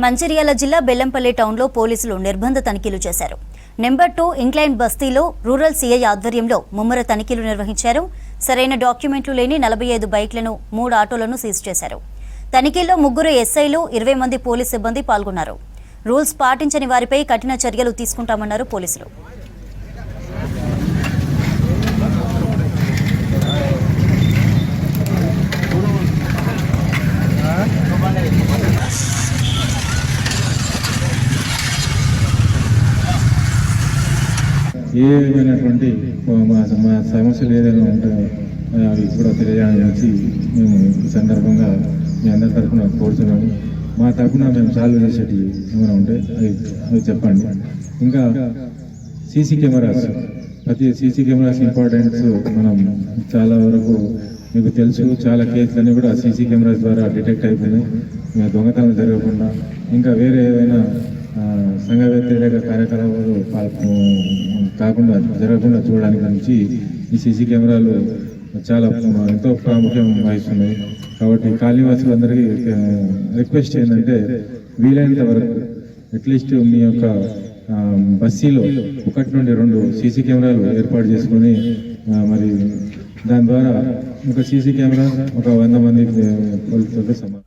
మంచిర్యాల జిల్లా బెల్లంపల్లి టౌన్లో పోలీసులు నిర్బంధ తనిఖీలు చేశారు. నెంబర్ 2 ఇంక్లైన్ బస్తీలో రూరల్ సీఐ ఆధ్వర్యంలో ముమ్మర తనిఖీలు నిర్వహించారు. సరైన డాక్యుమెంట్లు లేని 45 బైక్లను 3 ఆటోలను సీజ్ చేశారు. తనిఖీల్లో 3 ఎస్ఐలు 20 మంది పోలీస్ సిబ్బంది పాల్గొన్నారు. రూల్స్ పాటించని వారిపై కఠిన చర్యలు తీసుకుంటామన్నారు పోలీసులు. ఏమైనటువంటి మా సమస్యలు ఏదైనా ఉంటాయో అవి కూడా తెలియజేసి మేము ఈ సందర్భంగా మీ అందరి తరఫున కోరుతున్నాము. మా తరఫున మేము సాల్వ్ చేసేటివి ఏమైనా ఉంటే అవి చెప్పండి. ఇంకా సీసీ కెమెరాస్, ప్రతి సీసీ కెమెరాస్ ఇంపార్టెన్స్ మనం చాలా వరకు మీకు తెలుసు. చాలా కేసులన్నీ కూడా సీసీ కెమెరాస్ ద్వారా డిటెక్ట్ అయిపోయినాయి. దొంగతనం జరగకుండా ఇంకా వేరే ఏదైనా సంఘ వ్యతిరేక కార్యకలాపాలు కాకుండా జరగకుండా చూడడానికి నుంచి ఈ సీసీ కెమెరాలు చాలా ఎంతో ప్రాముఖ్యం వహిస్తున్నాయి. కాబట్టి కాలనీవాసులందరికీ రిక్వెస్ట్ ఏంటంటే వీలైనంత వరకు అట్లీస్ట్ మీ యొక్క బస్సీలో 1 నుండి 2 సీసీ కెమెరాలు ఏర్పాటు చేసుకొని మరి దాని ద్వారా ఒక సీసీ కెమెరా ఒక 100 మంది పోలీసులతో సమానం.